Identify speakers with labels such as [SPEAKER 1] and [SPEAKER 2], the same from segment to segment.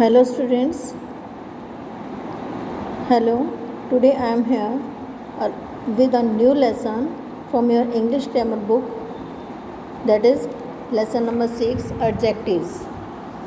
[SPEAKER 1] Hello students, hello. Today I am here with a new lesson from your English grammar book, that is lesson number 6, adjectives.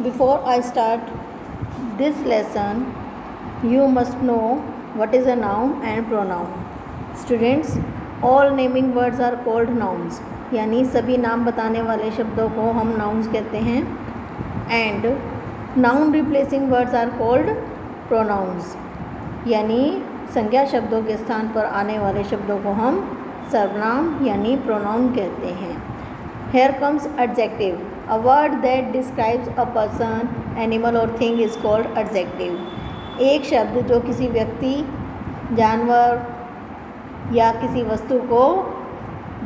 [SPEAKER 1] Before I start this lesson, you must know what is a noun and pronoun. Students, all naming words are called nouns, यानी सभी नाम बताने वाले शब्दों को हम nouns कहते हैं. And noun replacing words are called pronouns, यानी संज्ञा शब्दों के स्थान पर आने वाले शब्दों को हम सर्वनाम यानी प्रोनाउन कहते हैं. Here comes adjective. A word that describes a person, animal और थिंग इज कॉल्ड एडजेक्टिव. एक शब्द जो किसी व्यक्ति, जानवर या किसी वस्तु को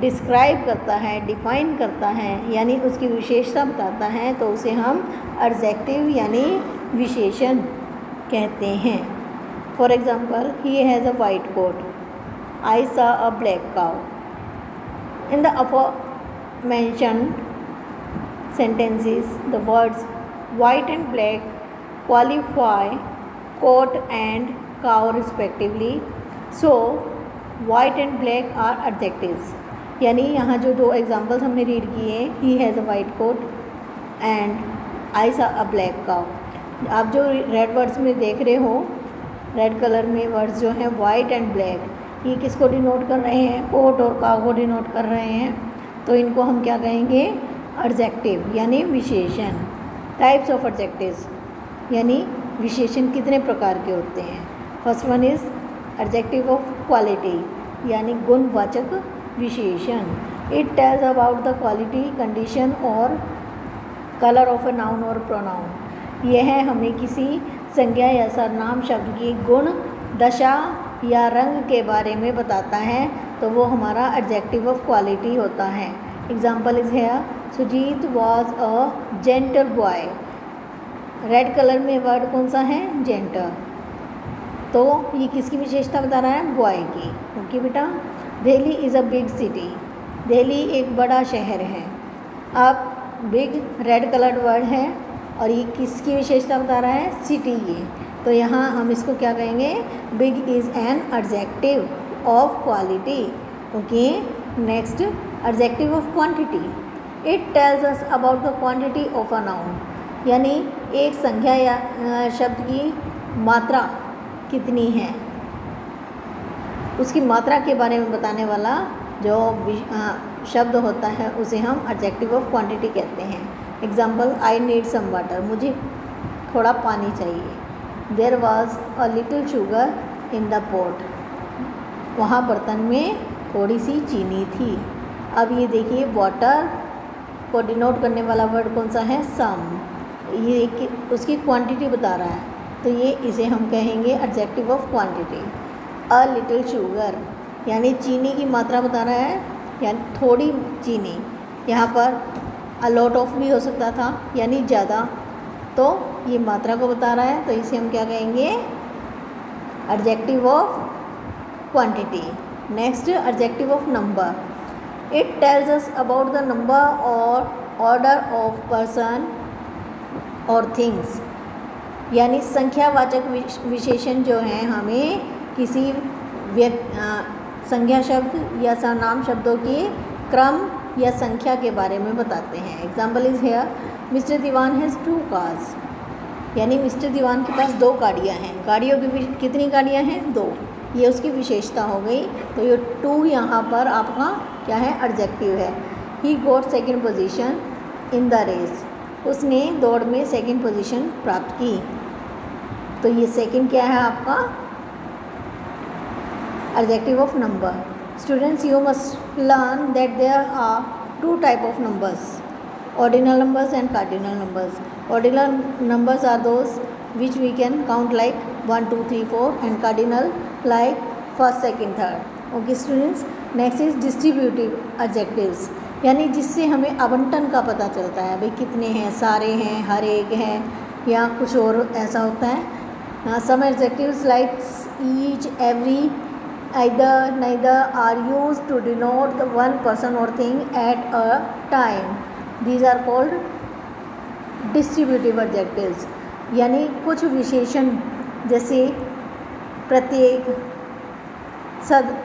[SPEAKER 1] डिस्क्राइब करता है, डिफ़ाइन करता है, यानी उसकी विशेषता बताता है, तो उसे हम एडजेक्टिव यानी विशेषण कहते हैं. For example, he has a white coat. I saw a black cow. In the aforementioned sentences, the words white and black qualify coat and cow respectively. So, white and black are adjectives. यानी यहाँ जो दो examples हमने read किए, he has a white coat and I saw a black cow. आप जो red words में देख रहे हो, रेड कलर में वर्ड्स जो हैं वाइट एंड ब्लैक, ये किसको डिनोट कर रहे हैं? कोट और काउ को डिनोट कर रहे हैं. तो इनको हम क्या कहेंगे? एडजेक्टिव यानी विशेषण. टाइप्स ऑफ एडजेक्टिव्स यानी विशेषण कितने प्रकार के होते हैं? First one is adjective of quality, यानी गुणवाचक विशेषण. It tells about the quality, condition और कलर ऑफ अ नाउन और प्रोनाउन. यह हमें किसी संज्ञा या सर्वनाम शब्द की गुण, दशा या रंग के बारे में बताता है, तो वो हमारा एडजेक्टिव ऑफ क्वालिटी होता है. Example is here, Sujeet was a gentle boy. Red colour में वर्ड कौन सा है? जेंटल. तो ये किसकी विशेषता बता रहा है? बॉय की. ओके बेटा. Delhi is a big city. Delhi एक बड़ा शहर है. अब बिग रेड कलर्ड वर्ड है और ये किसकी विशेषता बता रहा है? सिटी की. तो यहाँ हम इसको क्या कहेंगे? Big is an adjective of quality. Okay. Next, adjective of quantity. It tells us about the quantity of a noun, यानी एक संख्या या शब्द की मात्रा कितनी है, उसकी मात्रा के बारे में बताने वाला जो शब्द होता है उसे हम एडजेक्टिव ऑफ क्वांटिटी कहते हैं. Example, I need some water. मुझे थोड़ा पानी चाहिए. There was a little sugar in the pot. वहाँ बर्तन में थोड़ी सी चीनी थी. अब ये देखिए, वाटर को डिनोट करने वाला वर्ड कौन सा है? सम. ये उसकी क्वांटिटी बता रहा है, तो ये इसे हम कहेंगे adjective of quantity. A little sugar यानी चीनी की मात्रा बता रहा है, यानी थोड़ी चीनी. यहाँ पर अ लॉट ऑफ भी हो सकता था, यानी ज़्यादा. तो ये मात्रा को बता रहा है, तो इसे हम क्या कहेंगे? Adjective of quantity. Next, adjective of number. It tells us about the number और ऑर्डर ऑफ पर्सन और थिंग्स, यानी संख्यावाचक विशेषण जो हैं हमें किसी संज्ञा शब्द या सर्वनाम शब्दों के क्रम या संख्या के बारे में बताते हैं. Example is here, mister Diwan has 2 cars. यानी मिस्टर दीवान के पास 2 गाड़ियाँ हैं. गाड़ियों की कितनी गाड़ियाँ हैं? 2. ये उसकी विशेषता हो गई. तो ये 2 यहाँ पर आपका क्या है? एडजेक्टिव है. He got second position in the race. उसने दौड़ में सेकेंड पोजीशन प्राप्त की. तो ये सेकेंड क्या है आपका? Adjective of number. Students, you must learn that there are 2 type of numbers, ordinal numbers and cardinal numbers. Ordinal numbers are those which we can count like 1, 2, 3, 4, and cardinal like first, second, third. Okay students, next is distributive adjectives, यानी जिससे हमें आवंटन का पता चलता है, भाई कितने हैं, सारे हैं, हर एक हैं, या कुछ और ऐसा होता है. Some adjectives like each, every, either, neither are used to denote the one person or thing at a time. These are called distributive adjectives. यानी कुछ विशेषण जैसे प्रत्येक, सद,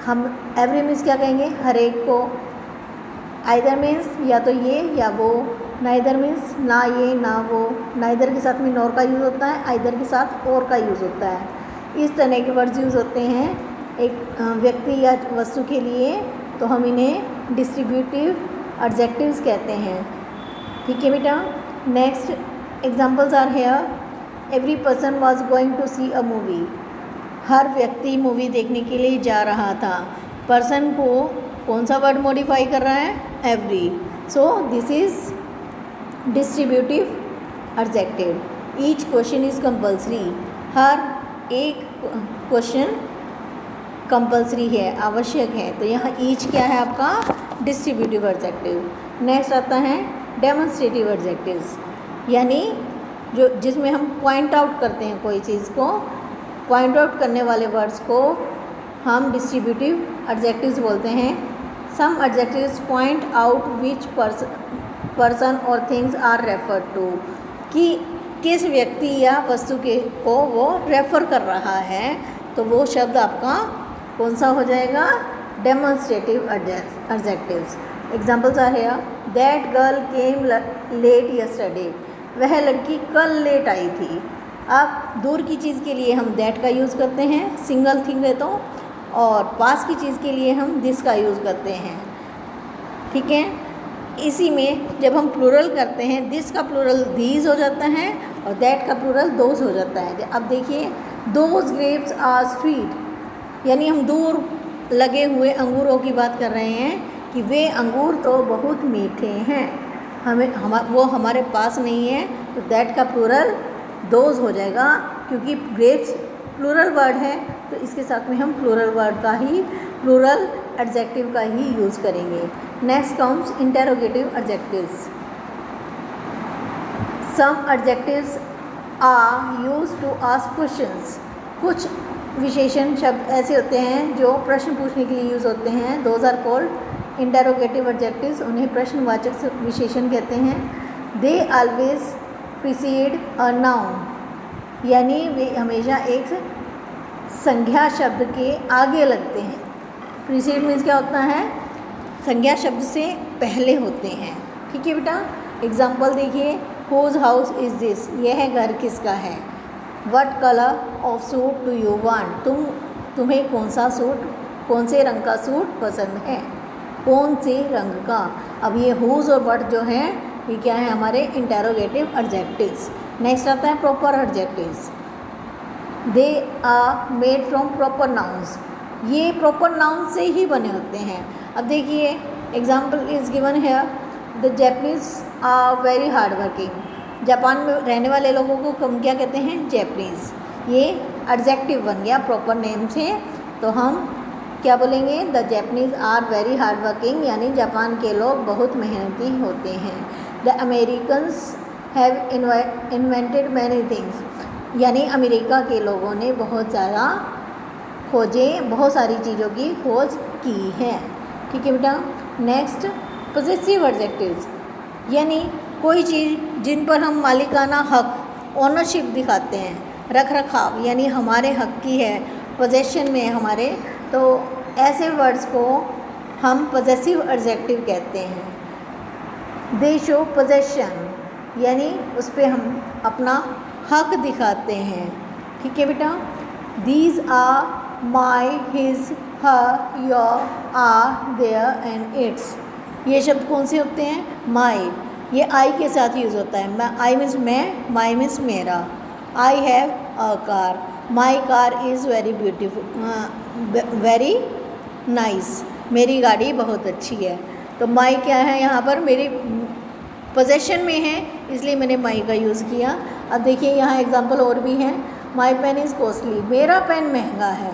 [SPEAKER 1] हम एवरी मीन्स क्या कहेंगे, हर एक को, आइदर मीन्स या तो ये या वो, नाइदर मीन्स ना ये ना वो, नाइदर के साथ में नॉर का यूज़ होता है, आइदर के साथ और का यूज़ होता है। इस तरह के वर्ड्स यूज़ होते हैं एक व्यक्ति या वस्तु के लिए, तो हम इन्हें डिस्ट्रीब्यूटिव एडजेक्टिव्स कहते हैं। ठीक है बेटा। Next examples are here, every person was going to see a movie. हर व्यक्ति मूवी देखने के लिए जा रहा था। पर्सन को कौन सा वर्ड मॉडिफाई कर रहा है, every, so this is distributive adjective. Each question is compulsory, हर एक क्वेश्चन कंपल्सरी है, आवश्यक है, तो यहाँ ईच क्या है आपका डिस्ट्रीब्यूटिव एडजेक्टिव। नेक्स्ट आता है डेमोन्स्ट्रेटिव एडजेक्टिव्स, यानी जो जिसमें हम पॉइंट आउट करते हैं कोई चीज़ को, पॉइंट आउट करने वाले वर्ड्स को हम डिस्ट्रीब्यूटिव एडजेक्टिव्स बोलते हैं। Some adjectives point out which person और थिंग्स आर रेफर्ड टू, कि किस व्यक्ति या वस्तु के को वो रेफ़र कर रहा है, तो वो शब्द आपका कौन सा हो जाएगा, demonstrative adjectives. Examples are here, that girl came late yesterday, वह लड़की कल लेट आई थी। अब दूर की चीज़ के लिए हम दैट का यूज़ करते हैं, सिंगल थिंग है तो, और पास की चीज़ के लिए हम दिस का यूज़ करते हैं। ठीक है। इसी में जब हम प्लूरल करते हैं, दिस का प्लूरल दीज हो जाता है और दैट का प्लूरल दोज हो जाता है। अब देखिए, दोज ग्रेप्स आर स्वीट, यानी हम दूर लगे हुए अंगूरों की बात कर रहे हैं कि वे अंगूर तो बहुत मीठे हैं, वो हमारे पास नहीं है, तो दैट का प्लूरल दोज हो जाएगा, क्योंकि ग्रेप्स प्लूरल वर्ड है, तो इसके साथ में हम प्लूरल वर्ड का ही, प्लूरल एडजेक्टिव का ही यूज़ करेंगे। Next comes interrogative adjectives. Some adjectives are used to ask questions, कुछ विशेषण शब्द ऐसे होते हैं जो प्रश्न पूछने के लिए यूज़ होते हैं, those are called interrogative adjectives, उन्हें प्रश्नवाचक विशेषण कहते हैं। They always precede a noun, यानी वे हमेशा एक संज्ञा शब्द के आगे लगते हैं। प्रीसीड मीन्स क्या होता है, संज्ञा शब्द से पहले होते हैं। ठीक है बेटा। एग्जाम्पल देखिए, हुज हाउस इज़ दिस, यह घर किसका है। What colour of suit do you want, तुम्हें कौन सा सूट, कौन से रंग का सूट पसंद है, कौन से रंग का। अब ये हुज और वट जो है ये क्या है, हमारे इंटेरोगेटिव एडजेक्टिव्स। नेक्स्ट आता है proper adjectives. They are made from proper nouns, ये प्रॉपर नाउन से ही बने होते हैं। अब देखिए, example is given here, the Japanese are very hard working, Japan में रहने वाले लोगों को हम क्या कहते हैं, जैपनीज़। ये एडजेक्टिव बन गया प्रॉपर नेम से, तो हम क्या बोलेंगे, the Japanese are very hard working, यानी जापान के लोग बहुत मेहनती होते हैं। The Americans have invented many things, यानी अमेरिका के लोगों ने बहुत ज़्यादा खोजें, बहुत सारी चीज़ों की खोज की है। ठीक है बेटा। नेक्स्ट पॉसेसिव एडजेक्टिव्स, यानी कोई चीज़ जिन पर हम मालिकाना हक, ओनरशिप दिखाते हैं, रख रखाव, यानी हमारे हक की है, पोजेशन में हमारे, तो ऐसे वर्ड्स को हम पॉसेसिव एडजेक्टिव कहते हैं। दे शो पोजेशन, यानी उस पर हम अपना हक दिखाते हैं। ठीक है बेटा। These are my, his, her, your, our, their and its, ये शब्द कौन से होते हैं, माई, ये आई के साथ यूज़ होता है। आई मीन्स मैं, माई मीन्स मेरा। आई have a car, my car is very beautiful, very nice, मेरी गाड़ी बहुत अच्छी है। तो माई क्या है, यहाँ पर मेरे पोजेशन में है, इसलिए मैंने माई का यूज़ किया। अब देखिए यहाँ एग्जांपल और भी हैं। माई पेन इज़ कॉस्टली, मेरा पेन महंगा है।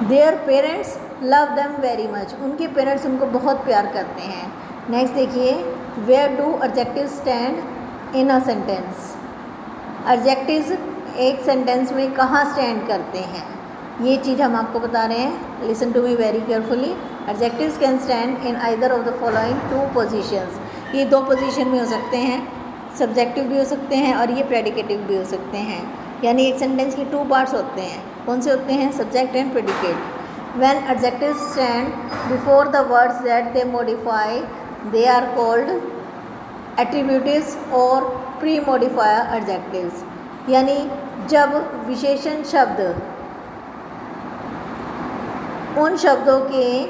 [SPEAKER 1] Their parents love them very much, उनके पेरेंट्स उनको बहुत प्यार करते हैं। नेक्स्ट देखिए, where do adjective stand in a sentence, adjectives एक सेंटेंस में कहाँ स्टैंड करते हैं, ये चीज़ हम आपको बता रहे हैं। Listen to me very carefully. Adjectives can stand in either of the following two positions, ये दो पोजीशन में हो सकते हैं। सब्जेक्टिव भी हो सकते हैं और ये प्रेडिकेटिव भी हो सकते हैं। यानी एक सेंटेंस की 2 पार्ट्स होते हैं। कौन से होते हैं? Subject and predicate. When adjectives stand before the words that they modify they are called attributives और प्री मॉडिफायर एडजेक्टिव्स। यानी जब विशेषण शब्द उन शब्दों के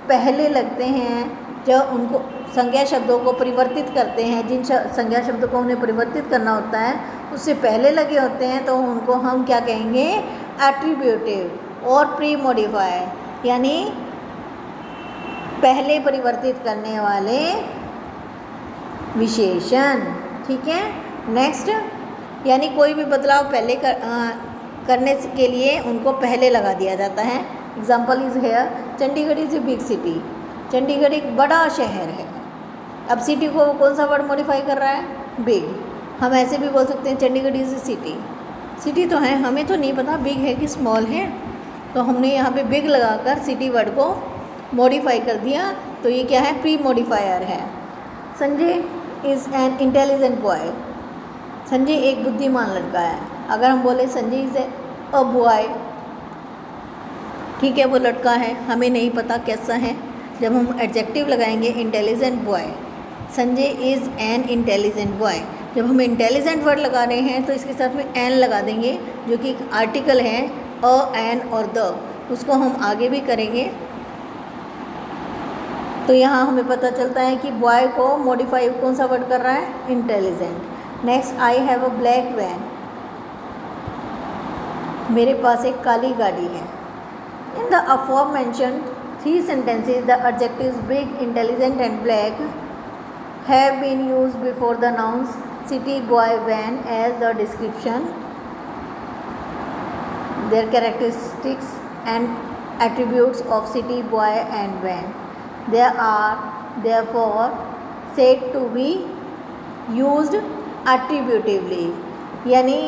[SPEAKER 1] पहले लगते हैं, जब उनको संज्ञा शब्दों को परिवर्तित करते हैं, जिन संज्ञा शब्दों को उन्हें परिवर्तित करना होता है उससे पहले लगे होते हैं, तो उनको हम क्या कहेंगे? एट्रीब्यूटिव और प्री मॉडिफायर, यानी पहले परिवर्तित करने वाले विशेषण। ठीक है। नेक्स्ट, यानी कोई भी बदलाव पहले करने के लिए उनको पहले लगा दिया जाता है। Example is here, Chandigarh is a big city. Chandigarh एक बड़ा शहर है। अब सिटी को कौन सा वर्ड मॉडिफाई कर रहा है? बिग। हम ऐसे भी बोल सकते हैं Chandigarh is a city. City तो है, हमें तो नहीं पता बिग है कि स्मॉल है, तो हमने यहाँ पे बिग लगाकर सिटी वर्ड को मॉडिफाई कर दिया, तो ये क्या है? प्री मॉडिफायर है। Sanjay is an intelligent boy. Sanjay एक बुद्धिमान लड़का है। अगर हम बोले संजय इज़ अ बॉय, ठीक है, वो लड़का है, हमें नहीं पता कैसा है। जब हम एडजेक्टिव लगाएंगे intelligent boy, Sanjay is an intelligent boy. जब हम इंटेलिजेंट वर्ड लगा रहे हैं तो इसके साथ में एन लगा देंगे, जो कि एक आर्टिकल है, अ, एन और द। उसको हम आगे भी करेंगे। तो यहाँ हमें पता चलता है कि बॉय को मॉडिफाई कौन सा वर्ड कर रहा है? Intelligent. Next, I have a black van. मेरे पास एक काली गाड़ी है। In the aforementioned 3 sentences, the adjectives big, intelligent and black have been used before the nouns city, boy, van as the description, their characteristics and attributes of city, boy and van. They are therefore said to be used attributively. यानी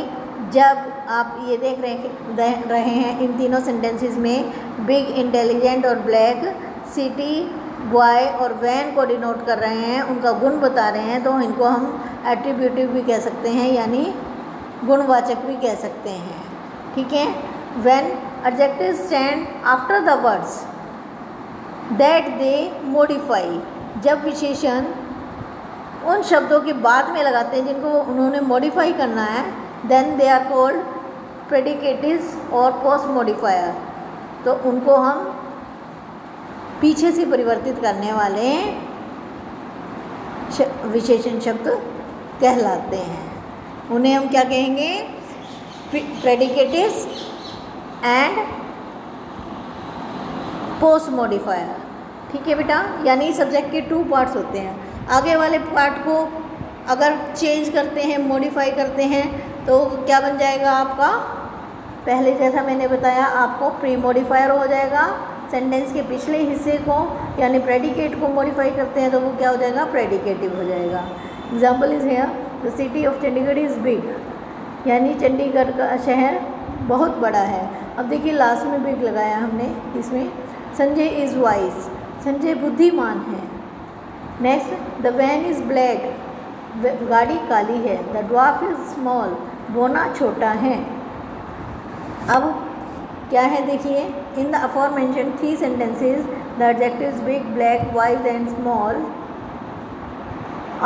[SPEAKER 1] जब आप ये देख रहे हैं इन तीनों sentences में big, intelligent और ब्लैक सिटी, बॉय और वैन को डिनोट कर रहे हैं, उनका गुण बता रहे हैं, तो इनको हम एट्रीब्यूटिव भी कह सकते हैं, यानी गुणवाचक भी कह सकते हैं। ठीक है। When adjective stand after the words that they modify, जब विशेषण उन शब्दों के बाद में लगाते हैं जिनको उन्होंने मॉडिफाई करना है, देन दे आर कॉल्ड प्रेडिकेटिव्स और पोस्ट मॉडिफायर। तो उनको हम पीछे से परिवर्तित करने वाले विशेषण शब्द कहलाते हैं। उन्हें हम क्या कहेंगे? प्रेडिकेटिव्स एंड पोस्ट मॉडिफायर। ठीक है बेटा, यानी सब्जेक्ट के 2 पार्ट्स होते हैं। आगे वाले पार्ट को अगर चेंज करते हैं, मॉडिफाई करते हैं, तो क्या बन जाएगा आपका? पहले जैसा मैंने बताया आपको प्री मॉडिफायर हो जाएगा। सेंटेंस के पिछले हिस्से को यानी प्रेडिकेट को मॉडिफाई करते हैं तो वो क्या हो जाएगा? प्रेडिकेटिव हो जाएगा। Example is here, the city of Chandigarh is big, यानी चंडीगढ़ का शहर बहुत बड़ा है। अब देखिए लास्ट में बिग लगाया हमने इसमें। संजय इज़ वाइज, संजय बुद्धिमान है। Next, the van is black, गाड़ी काली है। द ड्वार्फ इज़ स्मॉल, बोना छोटा है। अब क्या है देखिए, इन the aforementioned 3 sentences the adjectives big, black, wise and small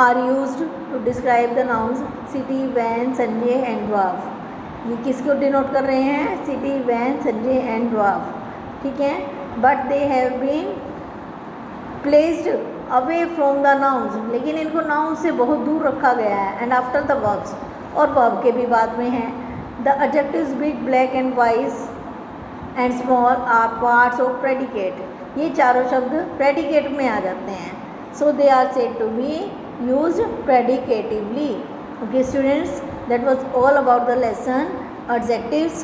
[SPEAKER 1] are used to describe the nouns city, van, Sanjay and dwarf। ये किसको डिनोट कर रहे हैं? City, van, Sanjay and dwarf. ठीक है। But they have been placed away from the nouns, लेकिन इनको noun से बहुत दूर रखा गया है। एंड आफ्टर द वर्ब्स, और वर्ब के भी बाद में हैं। The adjectives big, black and wise and small are parts of predicate. ये चारों शब्द प्रेडिकेट में आ जाते हैं। सो दे are said to be used predicatively. Okay students, that was all about the lesson adjectives.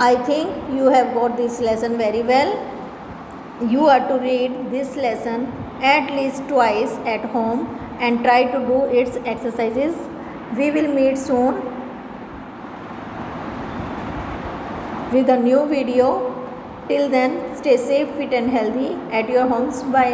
[SPEAKER 1] I think you have got this lesson very well. You are to read this lesson at least twice at home and try to do its exercises. We will meet soon with a new video. Till then, stay safe, fit and healthy at your homes. Bye.